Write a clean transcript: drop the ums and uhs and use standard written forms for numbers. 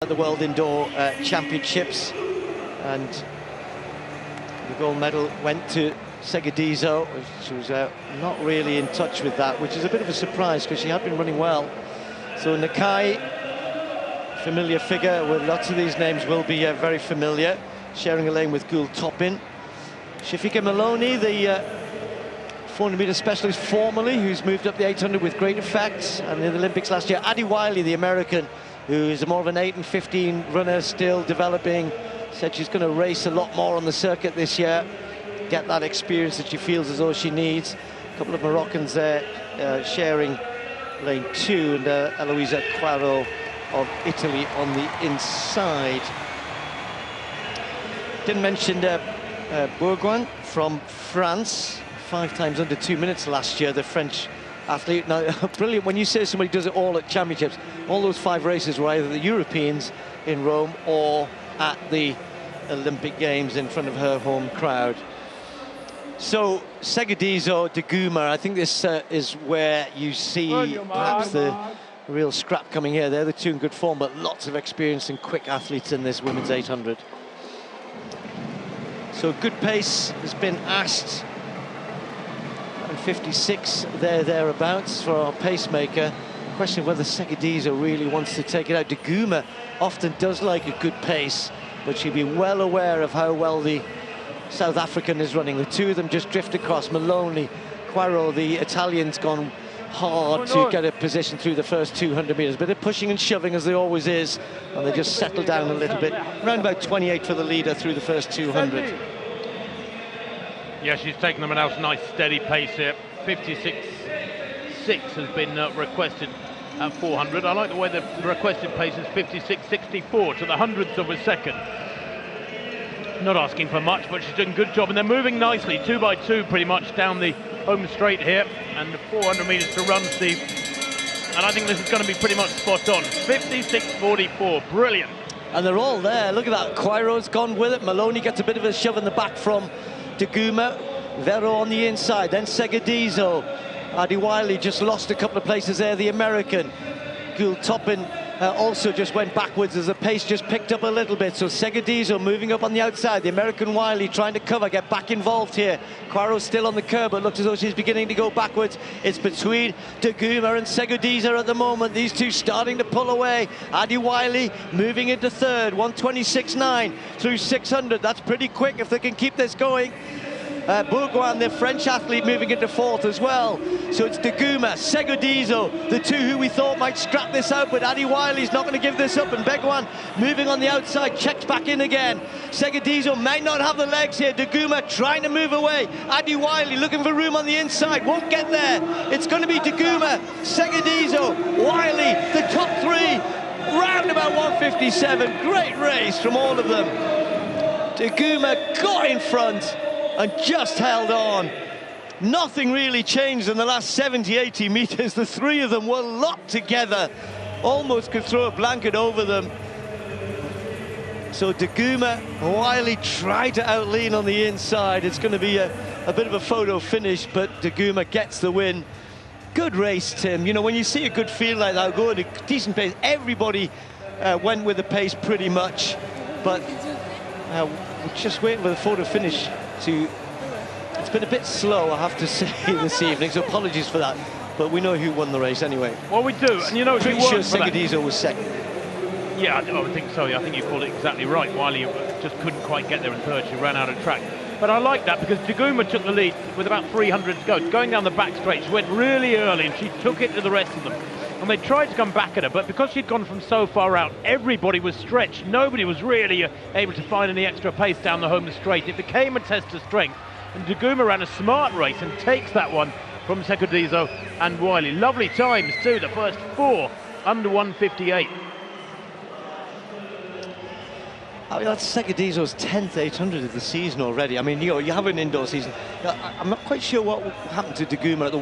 the World Indoor Championships, and the gold medal went to Segedizo. She was not really in touch with that, which is a bit of a surprise because she had been running well. So Nakai, familiar figure, with lots of these names will be very familiar, sharing a lane with Gul Topin. Shafika Maloney, the 400-metre specialist formerly, who's moved up the 800 with great effect, and in the Olympics last year. Addie Wiley, the American, who is more of an 8 and 15 runner, still developing, said she's going to race a lot more on the circuit this year, get that experience that she feels as though she needs. A couple of Moroccans there sharing lane 2, and Eloisa Quaro of Italy on the inside. Didn't mention Bourgoin from France, 5 times under 2 minutes last year, the French athlete. Now, brilliant when you say somebody does it all at championships. All those 5 races were either the Europeans in Rome or at the Olympic Games in front of her home crowd. So Segedizo, Duguma, I think this is where you see perhaps the real scrap coming here. They're the two in good form, but lots of experience and quick athletes in this women's 800. So good pace has been asked. 56 thereabouts for our pacemaker. Question of whether Segedizo really wants to take it out. Duguma often does like a good pace, but she'll be well aware of how well the South African is running. The two of them just drift across. Maloney, Quaro, the Italian's gone hard to get a position through the first 200 metres. Bit of pushing and shoving, as there always is, and they just settle down a little bit. Around about 28 for the leader through the first 200. Yeah, she's taken them a nice steady pace here. 56.6 has been requested at 400. I like the way the requested pace is 56.64 to the hundredths of a second. Not asking for much, but she's doing a good job, and they're moving nicely, 2 by 2 pretty much down the home straight here, and 400 metres to run, Steve. And I think this is going to be pretty much spot on. 56.44, brilliant. And they're all there. Look at that. Quairo's gone with it. Maloney gets a bit of a shove in the back from Duguma, Vero on the inside, then Segedizo. Addie Wiley just lost a couple of places there, the American. Gul Topin also just went backwards as the pace just picked up a little bit. So Segedizo moving up on the outside, the American Wiley trying to cover, get back involved here. Quairo's still on the curb, but looks as though she's beginning to go backwards. It's between Duguma and Segedizo at the moment. These two starting to pull away. Addie Wiley moving into third, 126.9 through 600. That's pretty quick if they can keep this going. Bourgoin, the French athlete, moving into fourth as well. So it's Duguma, Segedizo, the two who we thought might scrap this out, but Addie Wiley's not going to give this up, and Bourgoin moving on the outside, checks back in again. Segedizo might not have the legs here. Duguma trying to move away. Addie Wiley looking for room on the inside, won't get there. It's going to be Duguma, Segedizo, Wiley, the top 3, round about 157. Great race from all of them. Duguma got in front and just held on. Nothing really changed in the last 70, 80 metres. The three of them were locked together. Almost could throw a blanket over them. So Duguma, Wiley tried to outlean on the inside. It's going to be a bit of a photo finish, but Duguma gets the win. Good race, Tim. You know, when you see a good field like that, go at a decent pace, everybody went with the pace pretty much, but we're just waiting for the photo finish to... It's been a bit slow, I have to say, this evening, so apologies for that. But we know who won the race anyway. Well, we do, and you know, pretty sure Segedizo was second. Yeah, I would think so. I think you called it exactly right. Wiley just couldn't quite get there in third. She ran out of track. But I like that because Duguma took the lead with about 300 to go. Going down the back straight, she went really early and she took it to the rest of them. And they tried to come back at her, but because she'd gone from so far out, everybody was stretched. Nobody was really able to find any extra pace down the home straight. It became a test of strength. And Duguma ran a smart race and takes that one from Segedizo and Wiley. Lovely times too, the first 4 under 158. I mean, that's Segedizo's 10th 800 of the season already. I mean, you know, you have an indoor season. I'm not quite sure what happened to Duguma at the